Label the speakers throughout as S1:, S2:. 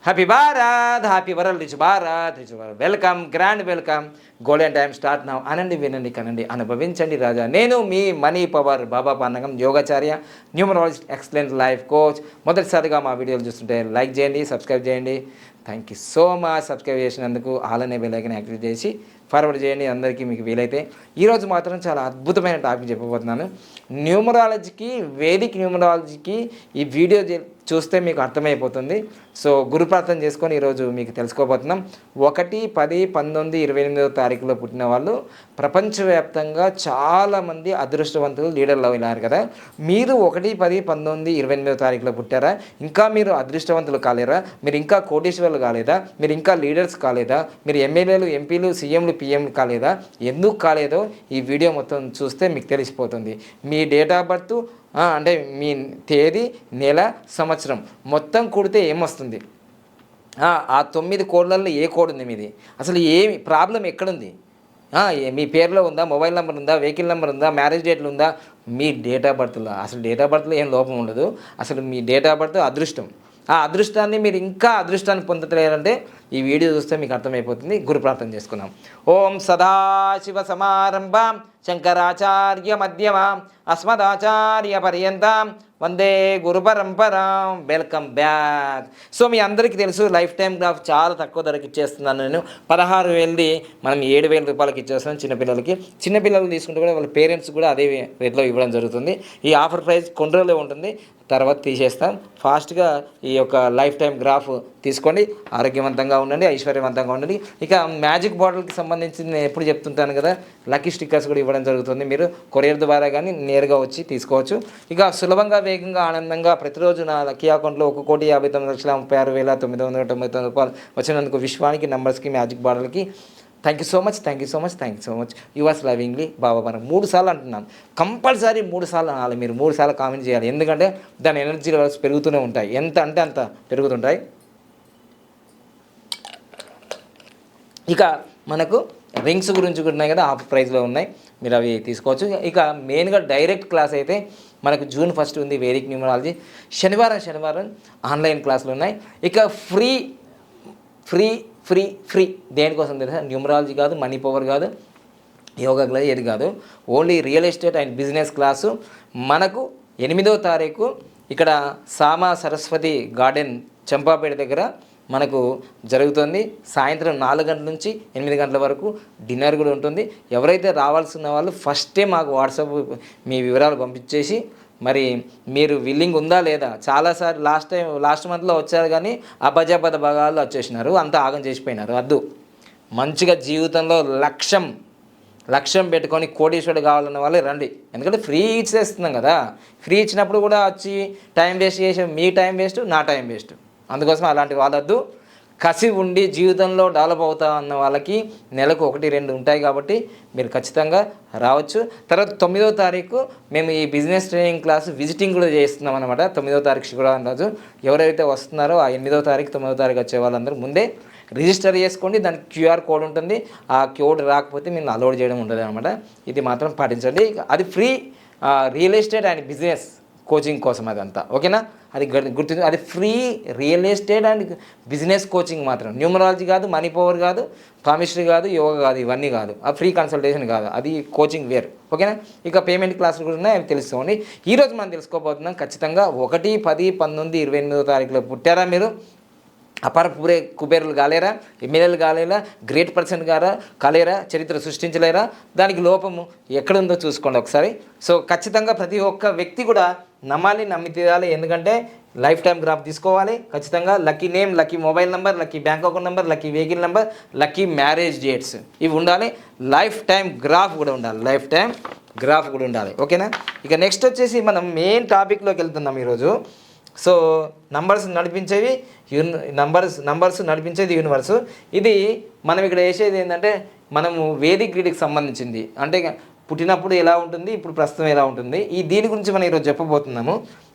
S1: Happy Bharat, happy world, rich Bharat, rich Bharat. Welcome, grand welcome. Golden time start now. అనండి, వినండి, కనండి, అనుభవించండి రాజా. నేను మీ మనీ పవర్ బాబా Panagam, యోగాచార్య, numerologist, excellent life coach. మొదటిసారిగా మా వీడియోలు చూస్తుంటే లైక్ చేయండి, సబ్స్క్రైబ్ చేయండి. Thank you so much. Subscribe చేసినందుకు ఆల్ అనే బెల్ ఐకాన్ యాక్టివేట్ చేసి ఫార్వర్డ్ చేయండి అందరికీ మీకు వీలైతే. ఈరోజు మాత్రం చాలా అద్భుతమైన టాపిక్ చెప్పబోతున్నాను. న్యూమరాలజీకి, వేదిక్ న్యూమరాలజీకి ఈ వీడియో చూస్తే మీకు అర్థమైపోతుంది. సో గురు ప్రార్థన చేసుకొని ఈరోజు మీకు తెలుసుకోబోతున్నాం. 1, 10, 19, 28 తారీఖులో పుట్టిన వాళ్ళు ప్రపంచవ్యాప్తంగా చాలామంది అదృష్టవంతులు, లీడర్లు అయినారు కదా. మీరు 1, 10, 19, 28 తారీఖులో పుట్టారా? ఇంకా మీరు అదృష్టవంతులు కాలేరా? మీరు ఇంకా కోటీశ్వర్లు కాలేదా? మీరు ఇంకా లీడర్స్ కాలేదా? మీరు ఎమ్మెల్యేలు, ఎంపీలు, సీఎంలు, పిఎంలు కాలేదా? ఎందుకు కాలేదో ఈ వీడియో మొత్తం చూస్తే మీకు తెలిసిపోతుంది. మీ డేట్ ఆఫ్ బర్త్ అంటే మీ తేదీ, నెల, సంవత్సరం మొత్తం కూడితే ఏమొస్తుంది? ఆ 9 కోడ్లలో ఏ కోడ్ ఉంది మీది? అసలు ఏమి ప్రాబ్లం ఎక్కడుంది? మీ పేరులో ఉందా? మొబైల్ నెంబర్ ఉందా? వెహికల్ నెంబర్ ఉందా? మ్యారేజ్ డేట్లు ఉందా? మీ డేట్ ఆఫ్ బర్త్లో అసలు డేట్ ఆఫ్ బర్త్లో ఏం లోపం ఉండదు. అసలు మీ డేట్ ఆఫ్ బర్త్ అదృష్టం. ఆ అదృష్టాన్ని మీరు ఇంకా అదృష్టాన్ని పొందలేరంటే ఈ వీడియో చూస్తే మీకు అర్థమైపోతుంది. గురు ప్రార్థన చేసుకుందాం. ఓం సదాశివ సమారంభాం శంకరాచార్య మధ్యమాం అస్మదాచార్య పర్యంతం వందే గురు పరంపరాం. Welcome back. సో మీ అందరికీ తెలుసు, లైఫ్ టైం గ్రాఫ్ చాలా తక్కువ ధరకి ఇచ్చేస్తున్నాను నేను. 16,000ది మనం 7,000 రూపాయలకి ఇచ్చేస్తున్నాను చిన్నపిల్లలకి. చిన్నపిల్లలు తీసుకుంటే కూడా వాళ్ళ పేరెంట్స్ కూడా అదే రేట్లో ఇవ్వడం జరుగుతుంది. ఈ ఆఫర్ ప్రైస్ కొన్ని రోజులే ఉంటుంది, తర్వాత తీసేస్తాం. ఫాస్ట్గా ఈ యొక్క లైఫ్ టైం గ్రాఫ్ తీసుకోండి. ఆరోగ్యవంతంగా ఉండండి, ఐశ్వర్యవంతంగా ఉండండి. ఇక మ్యాజిక్ బాటిల్కి సంబంధించి నేను ఎప్పుడు చెప్తుంటాను కదా, లక్కీ స్టిక్కర్స్ కూడా ఇవ్వడం జరుగుతుంది. మీరు కొరియర్ ద్వారా కానీ నేరుగా వచ్చి తీసుకోవచ్చు. ఇక సులభంగా, వేగంగా, ఆనందంగా ప్రతిరోజు నా లక్కీ అకౌంట్లో 1,59,36,999 రూపాయలు వచ్చినందుకు విశ్వానికి, నంబర్స్కి, మ్యాజిక్ బాటిల్కి thank you so much, thank you so much, thank you so much. Yours lovingly Baba మనం 3 సార్లు అంటున్నాను. కంపల్సరీ 3 సార్లు అనాలి. మీరు 3 సార్లు కామెంట్ చేయాలి. ఎందుకంటే దాని ఎనర్జీ లెవెల్స్ పెరుగుతూనే ఉంటాయి. ఎంత అంటే అంత పెరుగుతుంటాయి. ఇక మనకు రింగ్స్ గురించి కూడా ఉన్నాయి కదా, ఆఫ్ ప్రైస్లో ఉన్నాయి, మీరు అవి తీసుకోవచ్చు. ఇక మెయిన్గా డైరెక్ట్ క్లాస్ అయితే మనకు June 1 ఉంది, వేదిక్ న్యూమరాలజీ. శనివారం ఆన్లైన్ క్లాసులు ఉన్నాయి. ఇక ఫ్రీ ఫ్రీ ఫ్రీ ఫ్రీ దేనికోసం తెలుసా? న్యూమరాలజీ కాదు, మనీ పవర్ కాదు, యోగా క్లాస్ ఏది కాదు, only real estate and business class. మనకు 8వ తారీఖు ఇక్కడ సామా సరస్వతి గార్డెన్ చంపాపేట దగ్గర మనకు జరుగుతుంది. సాయంత్రం 4 గంటల నుంచి 8 గంటల వరకు డిన్నర్ కూడా ఉంటుంది. ఎవరైతే రావాల్సిన వాళ్ళు ఫస్టే మాకు వాట్సాప్ మీ వివరాలు పంపించేసి, మరి మీరు విల్లింగ్ ఉందా లేదా? చాలాసార్లు లాస్ట్ మంత్లో వచ్చారు కానీ అబజాబద భాగాలు వచ్చేసినారు, అంతా ఆగం చేసిపోయినారు. వద్దు, మంచిగా జీవితంలో లక్ష్యం పెట్టుకొని కోటీశ్వరుడు కావాలన్న వాళ్ళే రండి. ఎందుకంటే ఫ్రీ ఇచ్చేస్తున్నాం కదా. ఫ్రీ ఇచ్చినప్పుడు కూడా వచ్చి టైం వేస్ట్ చేసే మీ టైం వేస్ట్, నా టైం వేస్ట్. అందుకోసం అలాంటి వాళ్ళొద్దు. కసి ఉండి జీవితంలో డెవలప్ అవుతా అన్న వాళ్ళకి నెలకు 1-2 ఉంటాయి కాబట్టి మీరు ఖచ్చితంగా రావచ్చు. తర్వాత 9వ తారీఖు మేము ఈ బిజినెస్ ట్రైనింగ్ క్లాస్ విజిటింగ్ కూడా చేస్తున్నాం అనమాట. 9వ తారీఖు శుక్రవారం రోజు ఎవరైతే వస్తున్నారో ఆ 8వ తారీఖు 9వ తారీఖు వచ్చే వాళ్ళందరూ ముందే రిజిస్టర్ చేసుకోండి. దానికి QR కోడ్ ఉంటుంది. ఆ కోడ్ రాకపోతే మేము అలోడ్ చేయడం ఉంటుంది అనమాట. ఇది మాత్రం పాటించండి. అది free real estate and business coaching కోసం అదంతా, ఓకేనా? అది గుర్తు. అది free real estate and business coaching మాత్రం. న్యూమరాలజీ కాదు, మనీ పవర్ కాదు, పామిస్ట్రీ కాదు, యోగా కాదు, ఇవన్నీ కాదు. ఆ ఫ్రీ కన్సల్టేషన్ కాదు, అది కోచింగ్ వేరు, ఓకేనా? ఇక పేమెంట్ క్లాసులు కూడా ఉన్నాయి, అవి తెలుసుకోండి. ఈరోజు మనం తెలుసుకోబోతున్నాం ఖచ్చితంగా 1, 10, 19, 28 తారీఖులో పుట్టారా మీరు? అపార కుబేరులు కాలేరా? ఎమ్మెల్యేలు కాలేరా? Great person కాలేరా? చరిత్ర సృష్టించలేరా? దానికి లోపము ఎక్కడుందో చూసుకోండి ఒకసారి. సో ఖచ్చితంగా ప్రతి ఒక్క వ్యక్తి కూడా నమ్మాలి, నమ్మి తీరాలి. ఎందుకంటే లైఫ్ టైం గ్రాఫ్ తీసుకోవాలి ఖచ్చితంగా. Lucky name, lucky mobile number, lucky bank account number, lucky vehicle number, lucky marriage dates ఇవి ఉండాలి. లైఫ్ టైం గ్రాఫ్ కూడా ఉండాలి, ఓకేనా? ఇక నెక్స్ట్ వచ్చేసి మనం మెయిన్ టాపిక్లోకి వెళ్తున్నాం ఈరోజు. సో నంబర్స్ నడిపించేది యూనివర్స్. ఇది మనం ఇక్కడ వేసేది ఏంటంటే, మనము వేదిక్ గ్రీడ్కి సంబంధించింది. అంటే పుట్టినప్పుడు ఎలా ఉంటుంది, ఇప్పుడు ప్రస్తుతం ఎలా ఉంటుంది, దీని గురించి మనం ఈరోజు చెప్పబోతున్నాము.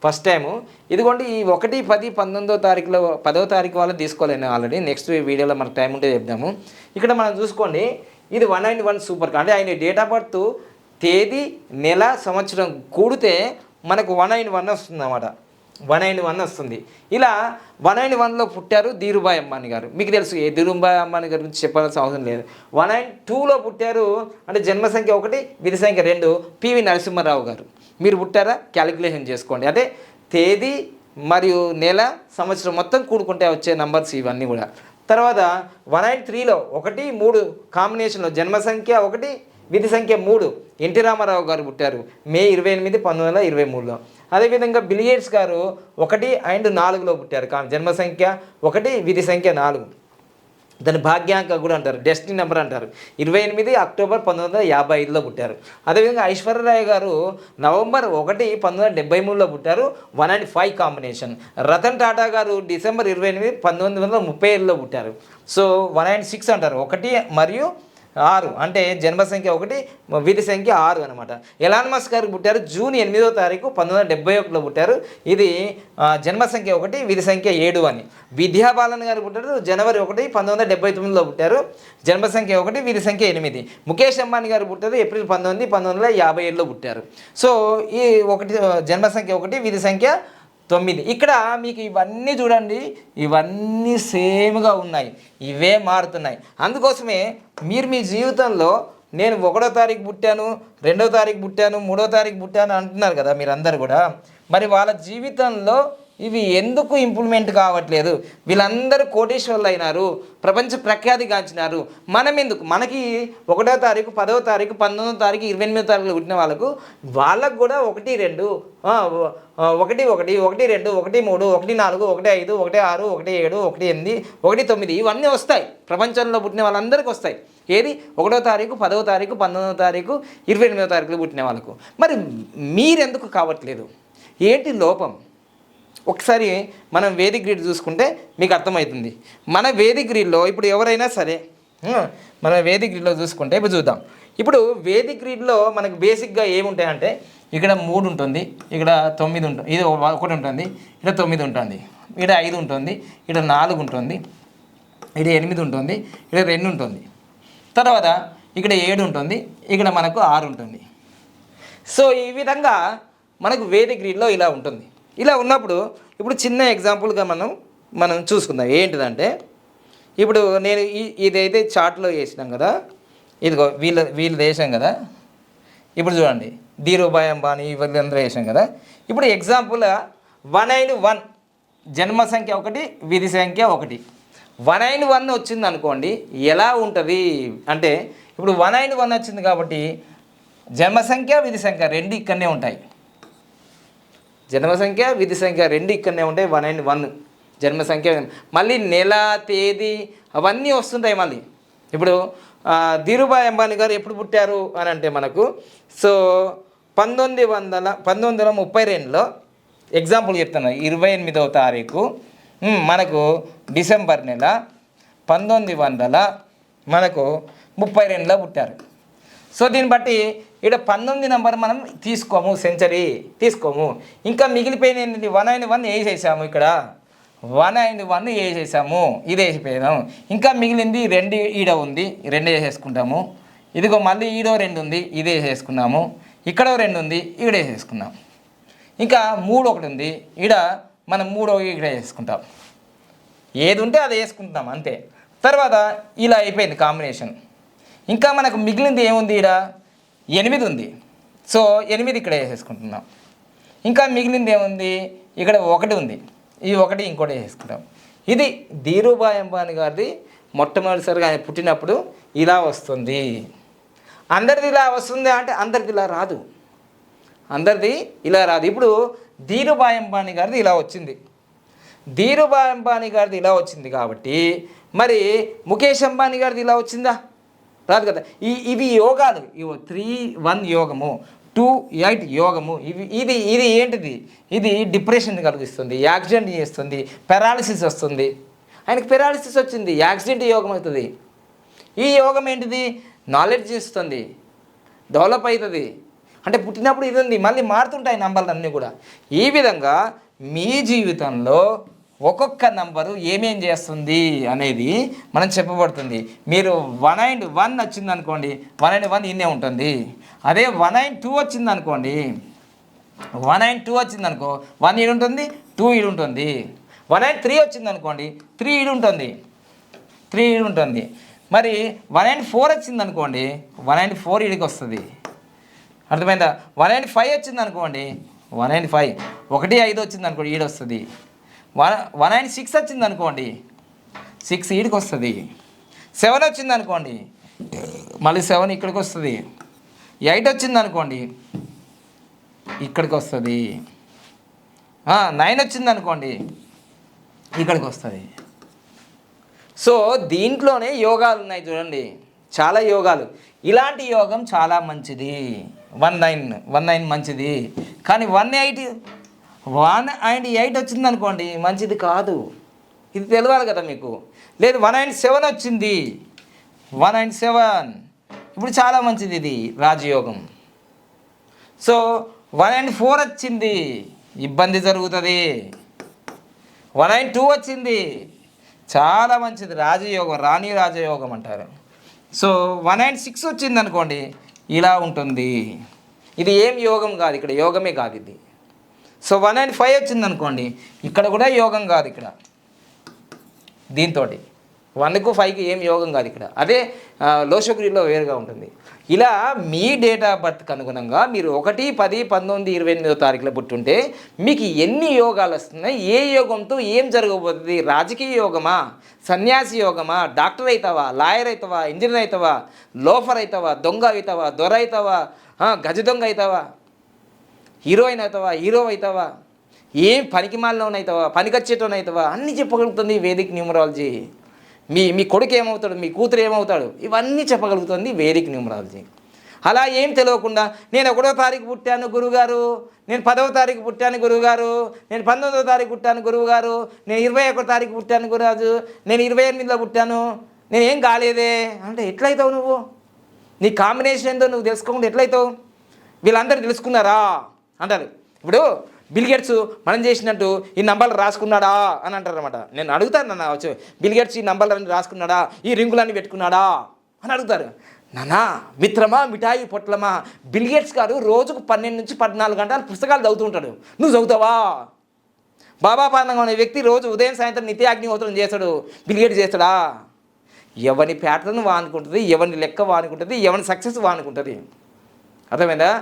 S1: ఫస్ట్ టైము ఇదిగోండి. ఈ 1, 10, 19 తారీఖులో 10వ తారీఖు వాళ్ళు తీసుకోలేను ఆల్రెడీ. నెక్స్ట్ వీడియోలో మనకు టైం ఉంటే చెప్దాము. ఇక్కడ మనం చూసుకోండి, ఇది 191 సూపర్. అంటే ఆయన డేట్ ఆఫ్ బర్త్, తేదీ, నెల, సంవత్సరం కూడితే మనకు 191 వస్తుంది అన్నమాట. 191 వస్తుంది. ఇలా 191లో పుట్టారు ధీరుభాయ్ అంబానీ గారు. మీకు తెలుసు ఏ ధీరుభాయ్ అంబానీ గారి గురించి చెప్పాల్సిన అవసరం లేదు. 192లో పుట్టారు, అంటే జన్మ సంఖ్య 1 విధి సంఖ్య 2 పివి నరసింహారావు గారు. మీరు పుట్టారా క్యాలిక్యులేషన్ చేసుకోండి. అంటే తేదీ మరియు నెల సంవత్సరం మొత్తం కూడుకుంటే వచ్చే నంబర్స్ ఇవన్నీ కూడా. తర్వాత 193లో 1, 3 కాంబినేషన్లో జన్మ సంఖ్య 1 విధి సంఖ్య 3 ఎన్టీ రామారావు గారు పుట్టారు మే 28, 1923లో. అదేవిధంగా బిలియర్డ్స్ గారు 1 అండ్ 4లో పుట్టారు, జన్మ సంఖ్య 1 విధి సంఖ్య 4. దాని భాగ్యాంక కూడా అంటారు, డెస్టినీ నెంబర్ అంటారు. 28 అక్టోబర్ 1955లో పుట్టారు. అదేవిధంగా ఐశ్వర్యరాయ్ గారు నవంబర్ 1, 1973లో పుట్టారు, 105 కాంబినేషన్. రతన్ టాటా గారు డిసెంబర్ 28, 1937లో పుట్టారు. సో 106 అంటారు, 1 మరియు 6 అంటే జన్మ సంఖ్య 1 విధి సంఖ్య 6 అనమాట. ఎలాన్ మస్క్ గారు పుట్టారు జూన్ 8వ తారీఖు 1971లో పుట్టారు, ఇది జన్మ సంఖ్య 1 విధి సంఖ్య 7 అని. విద్యా బాలన్ గారు పుట్టారు జనవరి 1, 1979లో పుట్టారు, జన్మ సంఖ్య 1 విధి సంఖ్య 8. ముఖేష్ అంబానీ గారు పుట్టారు ఏప్రిల్ 19, 1957లో పుట్టారు. సో ఈ 1 జన్మ సంఖ్య 1 విధి సంఖ్య 9. ఇక్కడ మీకు ఇవన్నీ చూడండి, ఇవన్నీ సేమ్గా ఉన్నాయి, ఇవే మారుతున్నాయి. అందుకోసమే మీరు మీ జీవితంలో నేను 1వ తారీఖు పుట్టాను, 2వ తారీఖు పుట్టాను, 3వ తారీఖు పుట్టాను అంటున్నారు కదా మీరందరూ కూడా. మరి వాళ్ళ జీవితంలో ఇవి ఎందుకు ఇంప్లిమెంట్ కావట్లేదు? వీళ్ళందరూ కోటీశ్వర్లు అయినారు, ప్రపంచ ప్రఖ్యాతిగాంచినారు. మనం ఎందుకు? మనకి 1వ తారీఖు, 10వ తారీఖు, 19వ తారీఖు, 28వ తారీఖులో పుట్టిన వాళ్ళకు కూడా 1, 2, 1, 1, 1, 2, 1, 3, 1, 4, 1, 5, 1, 6, 1, 7, 1, 8, 1, 9 ఇవన్నీ వస్తాయి. ప్రపంచంలో పుట్టిన వాళ్ళందరికీ వస్తాయి. ఏది 1వ తారీఖు, 10వ తారీఖు, 19వ తారీఖు, 28వ తారీఖులో పుట్టిన వాళ్ళకు. మరి మీరెందుకు కావట్లేదు? ఏంటి లోపం? ఒకసారి మనం వేదిక్ గ్రిడ్ చూసుకుంటే మీకు అర్థమవుతుంది. మన వేదిక్ గ్రిడ్లో ఇప్పుడు ఎవరైనా సరే మన వేదిక్ గ్రిడ్లో చూసుకుంటే ఇప్పుడు చూద్దాం. ఇప్పుడు వేదిక్ గ్రిడ్లో మనకు బేసిక్గా ఏముంటాయంటే ఇక్కడ 3 ఉంటుంది, ఇక్కడ 9 ఉంటుంది, ఇది 1 ఉంటుంది, ఇక్కడ 9 ఉంటుంది, ఇక్కడ 5 ఉంటుంది, ఇక్కడ 4 ఉంటుంది, ఇక్కడ 8 ఉంటుంది, ఇక్కడ 2 ఉంటుంది, తర్వాత ఇక్కడ 7 ఉంటుంది, ఇక్కడ మనకు 6 ఉంటుంది. సో ఈ విధంగా మనకు వేదిక్ గ్రిడ్లో ఇలా ఉంటుంది. ఇలా ఉన్నప్పుడు ఇప్పుడు చిన్న ఎగ్జాంపుల్గా మనం చూసుకుందాం. ఏంటిదంటే ఇప్పుడు నేను ఇదైతే చార్ట్లో వేసినాం కదా, ఇదిగో వీళ్ళు వేసాం కదా. ఇప్పుడు చూడండి ధీరుభాయ్ అంబానీ వీళ్ళందరూ వేసాం కదా. ఇప్పుడు ఎగ్జాంపుల్ 191 జన్మ సంఖ్య 1 విధి సంఖ్య 1. 191 వచ్చింది అనుకోండి, ఎలా ఉంటుంది అంటే ఇప్పుడు 191 వచ్చింది కాబట్టి జన్మ సంఖ్య విధి సంఖ్య 2 ఇక్కడనే ఉంటాయి. జన్మ సంఖ్య విధి సంఖ్య 2 ఇక్కడనే ఉంటాయి. 191 జన్మ సంఖ్య, మళ్ళీ నెల తేదీ అవన్నీ వస్తుంటాయి. మళ్ళీ ఇప్పుడు ధీరుభాయ్ అంబానీ గారు ఎప్పుడు పుట్టారు అని అంటే మనకు సో 1932లో ఎగ్జాంపుల్ చెప్తాను. 28వ తారీఖు మనకు డిసెంబర్ నెల 1932లో పుట్టారు. సో దీన్ని బట్టి ఇక్కడ 19 నెంబర్ మనం తీసుకోము, సెంచరీ తీసుకోము. ఇంకా మిగిలిపోయిన 191 వేసేసాము, ఇక్కడ 191 వేసేసాము, ఇది వేసిపోయాము. ఇంకా మిగిలింది 2 ఈడ ఉంది, 2 వేసేసుకుంటాము. ఇదిగో మళ్ళీ ఈడో 2 ఉంది, ఇది వేసేసుకున్నాము. ఇక్కడ 2 ఉంది, ఇక్కడ వేసేసుకున్నాం. ఇంకా 3 ఒకటి ఉంది, ఈడ మనం 3 ఇక్కడ వేసుకుంటాం. ఏది ఉంటే అది వేసుకుంటాం అంతే. తర్వాత ఇలా అయిపోయింది కాంబినేషన్. ఇంకా మనకు మిగిలింది ఏముంది? ఈడ 8 ఉంది. సో 8 ఇక్కడ వేసేసుకుంటున్నాం. ఇంకా మిగిలింది ఏముంది? ఇక్కడ 1 ఉంది, ఈ 1 ఇంకోటి వేసుకుంటాం. ఇది ధీరుభాయ్ అంబానీ గారిది మొట్టమొదటిసారిగా ఆయన పుట్టినప్పుడు ఇలా వస్తుంది. అందరిది ఇలా వస్తుంది అంటే అందరిది ఇలా రాదు, అందరిది ఇలా రాదు. ఇప్పుడు ధీరుభాయ్ అంబానీ గారిది ఇలా వచ్చింది. ధీరుభాయ్ అంబానీ గారిది ఇలా వచ్చింది కాబట్టి మరి ముఖేష్ అంబానీ గారిది ఇలా వచ్చిందా? రాదు కదా. ఇవి యోగాలు, 3-1 యోగము, 2-8 యోగము. ఇది ఏంటిది? ఇది డిప్రెషన్ కలిగిస్తుంది, యాక్సిడెంట్ చేస్తుంది, పెరాలిసిస్ వస్తుంది. ఆయనకు పెరాలిసిస్ వచ్చింది, యాక్సిడెంట్ యోగం అవుతుంది. ఈ యోగం ఏంటిది? నాలెడ్జ్ ఇస్తుంది, డెవలప్ అవుతుంది. అంటే పుట్టినప్పుడు ఇది ఉంది, మళ్ళీ మారుతుంటాయి నంబర్లు అన్నీ కూడా. ఈ విధంగా మీ జీవితంలో ఒక్కొక్క నంబరు ఏమేం చేస్తుంది అనేది మనం చెప్పబడుతుంది. మీరు 191 వచ్చింది అనుకోండి, 191 ఇన్నే ఉంటుంది. అదే 192 వచ్చింది అనుకోండి, 192 వచ్చింది అనుకో 1 ఉంటుంది, 2 ఈడు ఉంటుంది. 193 వచ్చింది అనుకోండి, 3 ఈడు ఉంటుంది, 3 ఈడు ఉంటుంది. మరి 194 వచ్చింది అనుకోండి, 194 ఈడికి వస్తుంది. అర్థమైందా? 195 వచ్చింది అనుకోండి, 195 1 5 వచ్చింది అనుకోండి, ఈడు వస్తుంది. 196 వచ్చింది అనుకోండి, 6 ఈడికి వస్తుంది. 7 వచ్చింది అనుకోండి, మళ్ళీ 7 ఇక్కడికి వస్తుంది. 8 వచ్చింది అనుకోండి, ఇక్కడికి వస్తుంది. 9 వచ్చింది అనుకోండి, ఇక్కడికి వస్తుంది. సో దీంట్లోనే యోగాలు ఉన్నాయి చూడండి, చాలా యోగాలు. ఇలాంటి యోగం చాలా మంచిది. 19 మంచిది, కానీ 198 వచ్చింది అనుకోండి, మంచిది కాదు. ఇది తెలియాలి కదా మీకు. లేదు 197 వచ్చింది, 197 ఇప్పుడు చాలా మంచిది, ఇది రాజయోగం. సో 194 వచ్చింది, ఇబ్బంది జరుగుతుంది. 192 వచ్చింది, చాలా మంచిది, రాజయోగం, రాణి రాజయోగం అంటారు. సో 196 వచ్చింది అనుకోండి, ఇలా ఉంటుంది. ఇది ఏం యోగం కాదు, ఇక్కడ యోగమే కాదు ఇది. సో 195 వచ్చింది అనుకోండి, ఇక్కడ కూడా యోగం కాదు. ఇక్కడ దీంతో 1కు 5కి ఏం యోగం కాదు ఇక్కడ. అదే లోషగురిలో వేరుగా ఉంటుంది. ఇలా మీ డేట్ ఆఫ్ బర్త్కి అనుగుణంగా మీరు 1, 10, 19, 28వ తారీఖులో పుట్టుంటే మీకు ఎన్ని యోగాలు వస్తున్నాయి, ఏ యోగంతో ఏం జరగబోతుంది? రాజకీయ యోగమా, సన్యాసి యోగమా, డాక్టర్ అవుతావా, లాయర్ అవుతావా, ఇంజనీర్ అవుతావా, లోఫర్ అవుతావా, దొంగ అవుతావా, దొర అవుతావా, గజ దొంగ అవుతావా, హీరోయిన్ అవుతావా, హీరో అవుతావా, ఏం పనికి మాలినవని అవుతావా, పనికొచ్చేటోని అవుతావా, అన్నీ చెప్పగలుగుతుంది వేదిక్ న్యూమరాలజీ. మీ కొడుకు ఏమవుతాడు, మీ కూతురు ఏమవుతాడు, ఇవన్నీ చెప్పగలుగుతుంది వేదిక్ న్యూమరాలజీ. అలా ఏం తెలియకుండా నేను 1వ తారీఖు పుట్టాను గురువుగారు, నేను 10వ తారీఖు పుట్టాను గురువుగారు, నేను 19వ తారీఖు పుట్టాను గురువుగారు, నేను 21వ తారీఖు పుట్టాను గురురాజు, నేను 28లో పుట్టాను, నేను ఏం కాలేదే అంటే ఎట్లయితావు నువ్వు? నీ కాంబినేషన్ ఏందో నువ్వు తెలుసుకోకుండా ఎట్లయితావు? వీళ్ళందరూ తెలుసుకున్నారా అంటారు. ఇప్పుడు బిల్గేట్స్ మనం చేసినట్టు ఈ నంబర్లు రాసుకున్నాడా అని అంటారు అనమాట. నేను అడుగుతాను నాన్న, వచ్చి బిల్గేట్స్ ఈ నంబర్లన్నీ రాసుకున్నాడా, ఈ రింగులన్నీ పెట్టుకున్నాడా అని అడుగుతారు. నానా మిత్రమా, మిఠాయి పొట్లమా, బిల్గేట్స్ గారు రోజుకు 12 నుంచి 14 గంటలు పుస్తకాలు చదువుతుంటాడు, నువ్వు చదువుతావా? బాబా పానంగా అనే వ్యక్తి రోజు ఉదయం సాయంత్రం నిత్యాగ్నిహోత్రం చేస్తాడు, బిల్గేట్స్ చేస్తాడా? ఎవరి ప్యాటర్న్ వానుకుంటుంది, ఎవరిని లెక్క వానుకుంటుంది, ఎవరి సక్సెస్ వానుకుంటుంది. అర్థమైందా?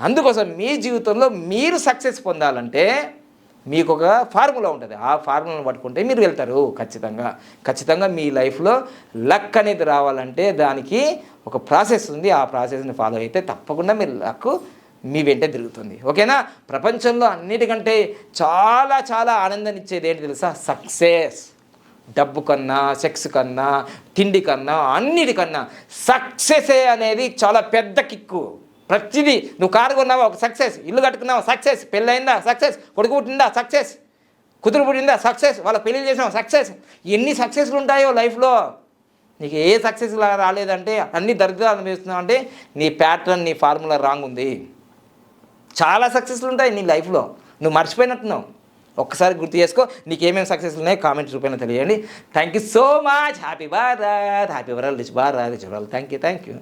S1: అందుకోసం మీ జీవితంలో మీరు సక్సెస్ పొందాలంటే మీకు ఒక ఫార్ములా ఉంటుంది. ఆ ఫార్ములాను పట్టుకుంటే మీరు వెళ్తారు. ఖచ్చితంగా మీ లైఫ్లో లక్ అనేది రావాలంటే దానికి ఒక ప్రాసెస్ ఉంది. ఆ ప్రాసెస్ని ఫాలో అయితే తప్పకుండా మీరు లక్ మీ వెంటే తిరుగుతుంది. ఓకేనా? ప్రపంచంలో అన్నిటికంటే చాలా చాలా ఆనందాన్ని ఇచ్చేది ఏంటి తెలుసా? సక్సెస్. డబ్బు కన్నా, సెక్స్ కన్నా, తిండి కన్నా, అన్నిటికన్నా సక్సెసే అనేది చాలా పెద్ద కిక్కు. ప్రతిదీ నువ్వు కారు కొన్నావా ఒక సక్సెస్, ఇల్లు కట్టుకున్నావా సక్సెస్, పెళ్ళయిందా సక్సెస్, కొడుకు పుట్టిందా సక్సెస్, కుదురు పుట్టిందా సక్సెస్, వాళ్ళ పెళ్ళి చేసినావు సక్సెస్. ఎన్ని సక్సెస్లు ఉంటాయో లైఫ్లో. నీకు ఏ సక్సెస్ రాలేదంటే అన్ని దరిద్రాలు అనిపిస్తున్నావు అంటే నీ ప్యాటర్న్, నీ ఫార్ములా రాంగ్ ఉంది. చాలా సక్సెస్లు ఉంటాయి నీ లైఫ్లో, నువ్వు మర్చిపోయినట్టున్నావు. ఒక్కసారి గుర్తు చేసుకో. నీకు ఏమేమి సక్సెస్లు ఉన్నాయో కామెంట్స్ రూపంలో తెలియండి. Thank you so much. Happy Bharat, happy world, rich Bharat, rich world. Thank you.